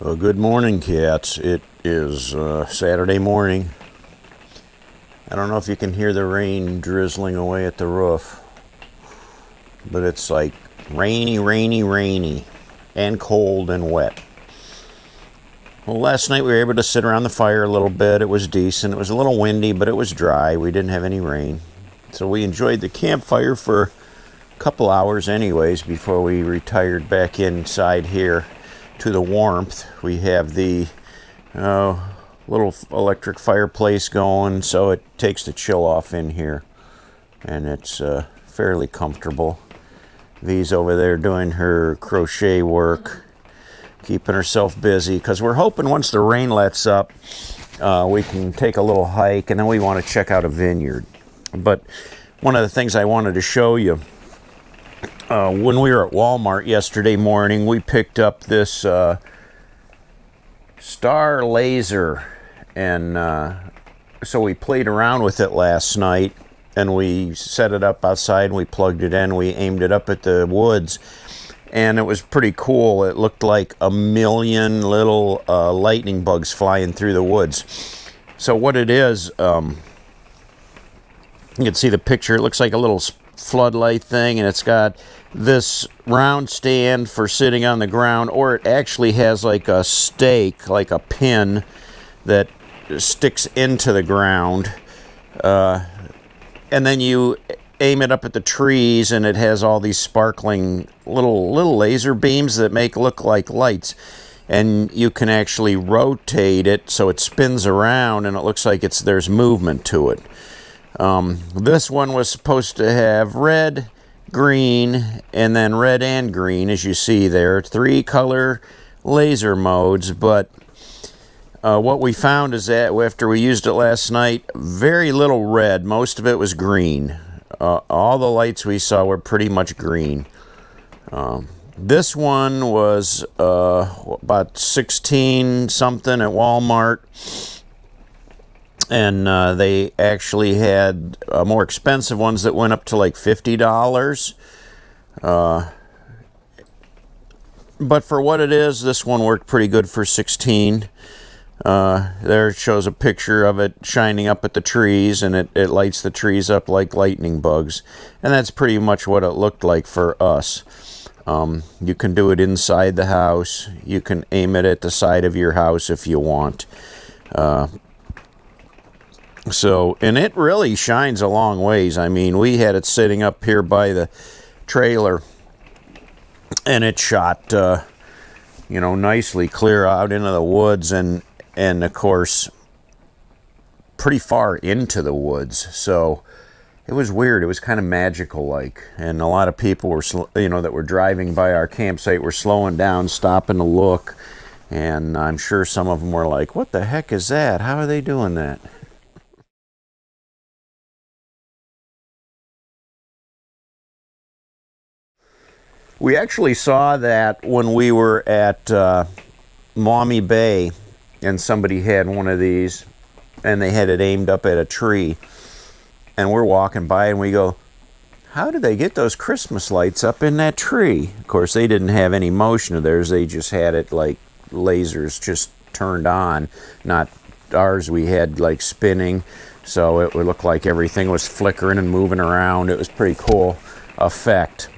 Well, good morning, cats. It is Saturday morning. I don't know if you can hear the rain drizzling away at the roof, but it's like rainy, rainy, rainy, and cold and wet. Well, last night we were able to sit around the fire a little bit. It was decent. It was a little windy, but it was dry. We didn't have any rain. So we enjoyed the campfire for a couple hours anyways before we retired back inside here to the warmth. We have the little electric fireplace going, so it takes the chill off in here, and it's fairly comfortable. Vee's over there doing her crochet work, keeping herself busy, because we're hoping once the rain lets up, we can take a little hike, and then we want to check out a vineyard. But one of the things I wanted to show you, when we were at Walmart yesterday morning, we picked up this star laser, and so we played around with it last night, and we set it up outside, and we plugged it in, we aimed it up at the woods, and it was pretty cool. It looked like a million little lightning bugs flying through the woods. So what it is, you can see the picture. It looks like a little floodlight thing, and it's got this round stand for sitting on the ground, or it actually has like a stake, like a pin that sticks into the ground, and then you aim it up at the trees, and it has all these sparkling little laser beams that make look like lights, and you can actually rotate it so it spins around, and it looks like there's movement to it. This one was supposed to have red, green, and then red and green, as you see there. 3 color laser modes, but what we found is that after we used it last night, very little red. Most of it was green. All the lights we saw were pretty much green. This one was about 16 something at Walmart. And they actually had more expensive ones that went up to like $50. But for what it is, this one worked pretty good for 16. There it shows a picture of it shining up at the trees, and it lights the trees up like lightning bugs. And that's pretty much what it looked like for us. You can do it inside the house. You can aim it at the side of your house if you want. And it really shines a long ways. I mean, we had it sitting up here by the trailer, and it shot, nicely clear out into the woods, and of course, pretty far into the woods. So it was weird. It was kind of magical-like, and a lot of people were, that were driving by our campsite were slowing down, stopping to look, and I'm sure some of them were like, "What the heck is that? How are they doing that?" We actually saw that when we were at Maumee Bay, and somebody had one of these, and they had it aimed up at a tree, and we're walking by, and we go, "How did they get those Christmas lights up in that tree?" Of course, they didn't have any motion of theirs. They just had it like lasers just turned on, not ours. We had like spinning, so it would look like everything was flickering and moving around. It was pretty cool effect.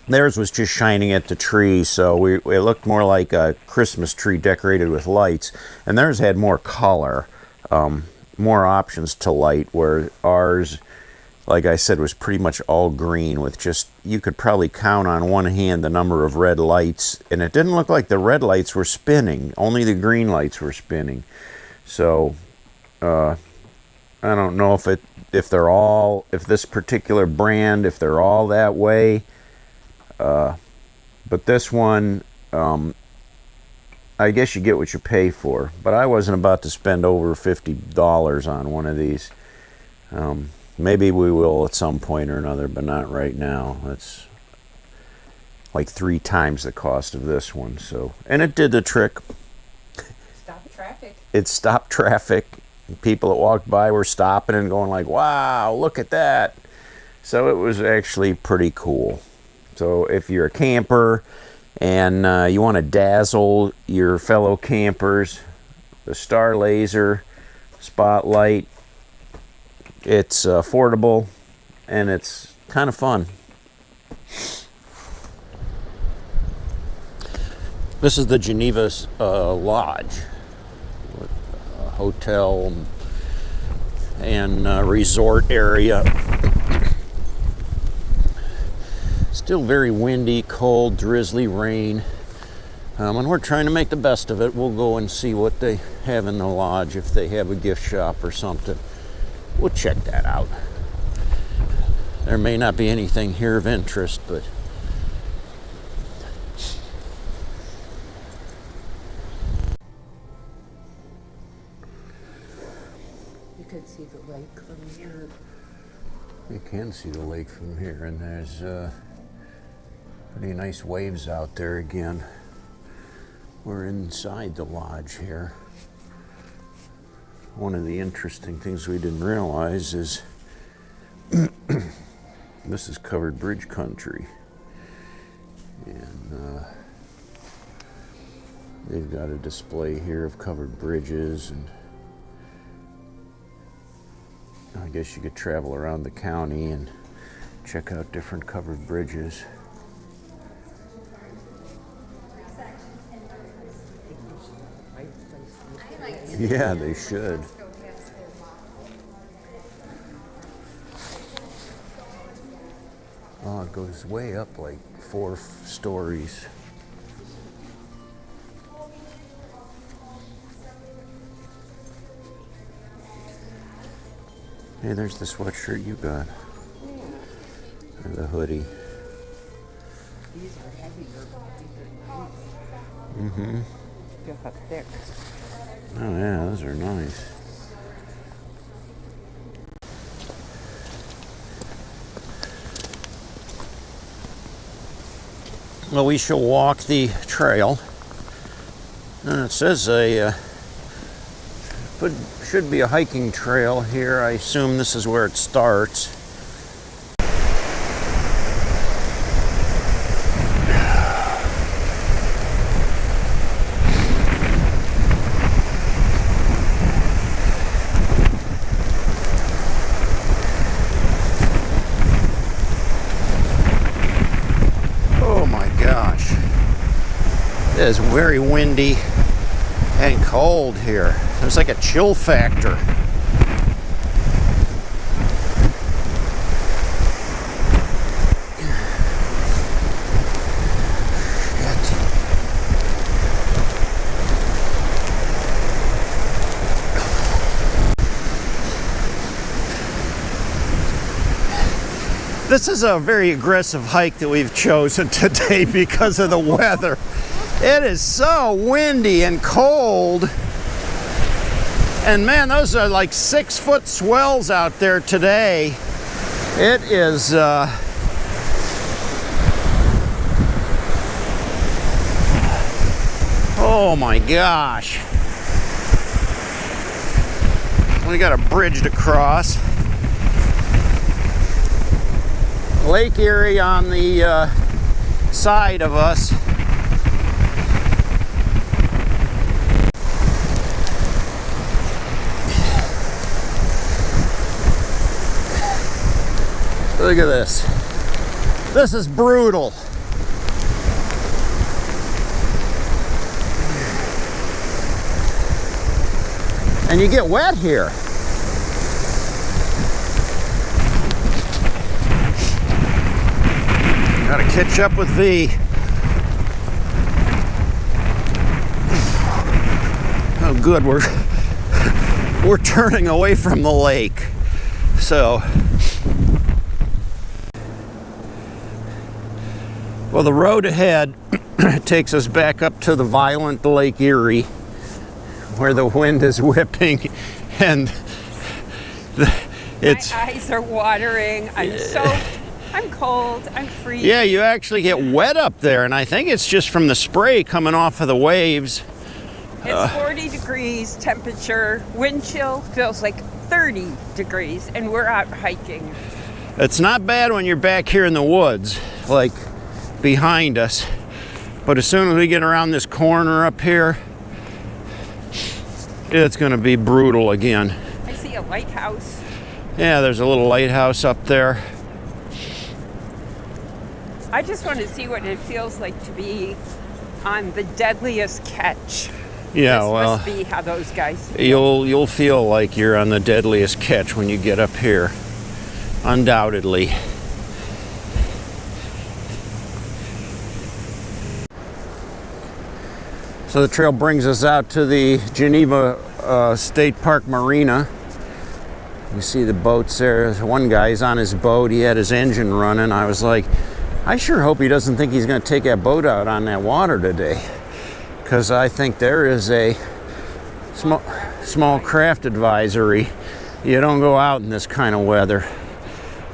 Theirs was just shining at the tree, so it looked more like a Christmas tree decorated with lights. And theirs had more color, more options to light, where ours, like I said, was pretty much all green with just, you could probably count on one hand the number of red lights. And it didn't look like the red lights were spinning, only the green lights were spinning. So, I don't know if this particular brand, if they're all that way. But this one, I guess you get what you pay for. But I wasn't about to spend over $50 on one of these. Maybe we will at some point or another, but not right now. It's like 3 times the cost of this one. And it did the trick. Stop traffic. It stopped traffic. People that walked by were stopping and going like, "Wow, look at that." So it was actually pretty cool. So if you're a camper, and you want to dazzle your fellow campers. The Star Laser Spotlight, it's affordable and it's kind of fun. This is the Geneva Lodge, hotel and resort area. Still very windy, cold, drizzly rain. And we're trying to make the best of it. We'll go and see what they have in the lodge, if they have a gift shop or something. We'll check that out. There may not be anything here of interest, but you can see the lake from here. You can see the lake from here, and there's pretty nice waves out there again. We're inside the lodge here. One of the interesting things we didn't realize is this is covered bridge country, and they've got a display here of covered bridges, and I guess you could travel around the county and check out different covered bridges. Yeah, they should. Oh, it goes way up like 4 stories. Hey, there's the sweatshirt you got. Or the hoodie. These are heavier. These are nice. Mm-hmm. Look how thick. Oh yeah, those are nice. Well, we shall walk the trail. And it says should be a hiking trail here. I assume this is where it starts. It is very windy and cold here. There's like a chill factor. This is a very aggressive hike that we've chosen today because of the weather. It is so windy and cold. And man, those are like 6-foot swells out there today. It is oh my gosh. We got a bridge to cross. Lake Erie on the side of us. Look at this. This is brutal. And you get wet here. Gotta catch up with Vee. Oh good, we're turning away from the lake. So well, the road ahead takes us back up to the violent Lake Erie, where the wind is whipping, and it's... My eyes are watering. I'm soaked. I'm cold. I'm freezing. Yeah, you actually get wet up there, and I think it's just from the spray coming off of the waves. It's 40 degrees temperature. Wind chill feels like 30 degrees, and we're out hiking. It's not bad when you're back here in the woods, like behind us, But as soon as we get around this corner up here, it's going to be brutal again. I see a lighthouse. Yeah, there's a little lighthouse up there. I just want to see what it feels like to be on the deadliest catch. Yeah, this well, must be how those guys feel. you'll feel like you're on the deadliest catch when you get up here, undoubtedly. So the trail brings us out to the Geneva State Park Marina. You see the boats there. There's one guy's on his boat. He had his engine running. I was like, I sure hope he doesn't think he's going to take that boat out on that water today, because I think there is a small craft advisory. You don't go out in this kind of weather.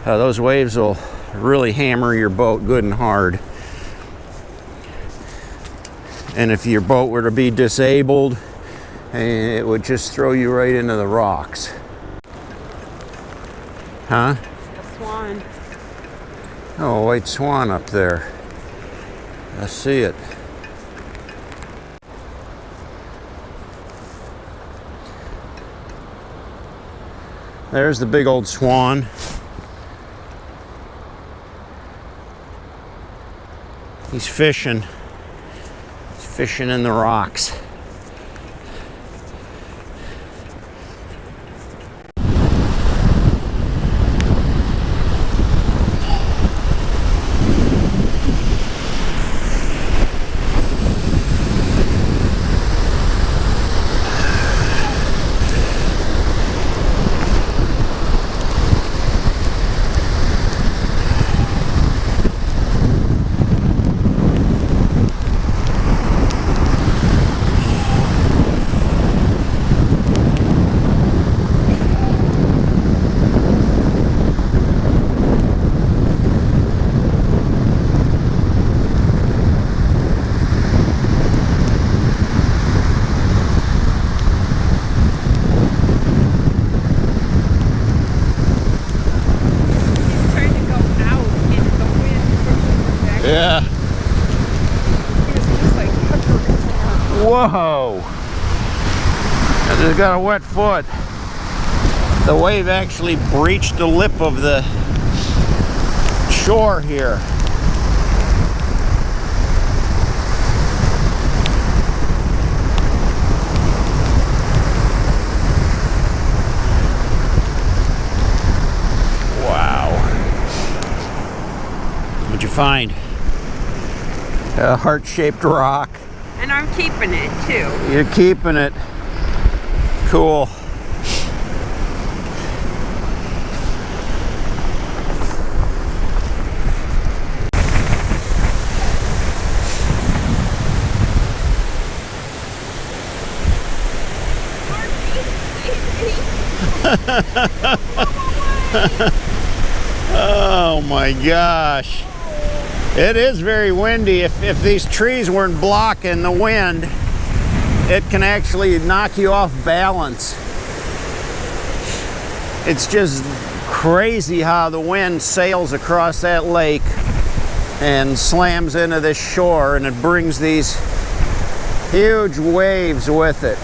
Those waves will really hammer your boat good and hard. And if your boat were to be disabled, it would just throw you right into the rocks. Huh? A swan. Oh, a white swan up there. I see it. There's the big old swan. He's fishing. He's fishing in the rocks. Yeah. Whoa. I just got a wet foot. The wave actually breached the lip of the shore here. Wow. What'd you find? A heart-shaped rock. And I'm keeping it too. You're keeping it. Cool. Oh my gosh. It is very windy. If these trees weren't blocking the wind, it can actually knock you off balance. It's just crazy how the wind sails across that lake and slams into this shore, and it brings these huge waves with it.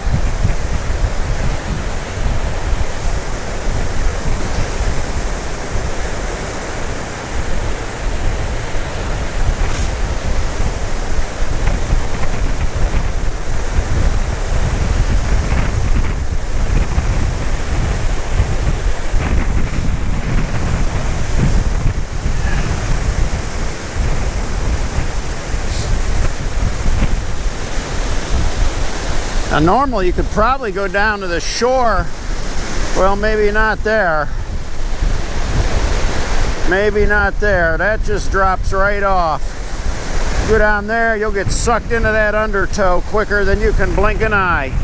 Now normally you could probably go down to the shore. Well, maybe not there. Maybe not there. That just drops right off. Go down there, you'll get sucked into that undertow quicker than you can blink an eye.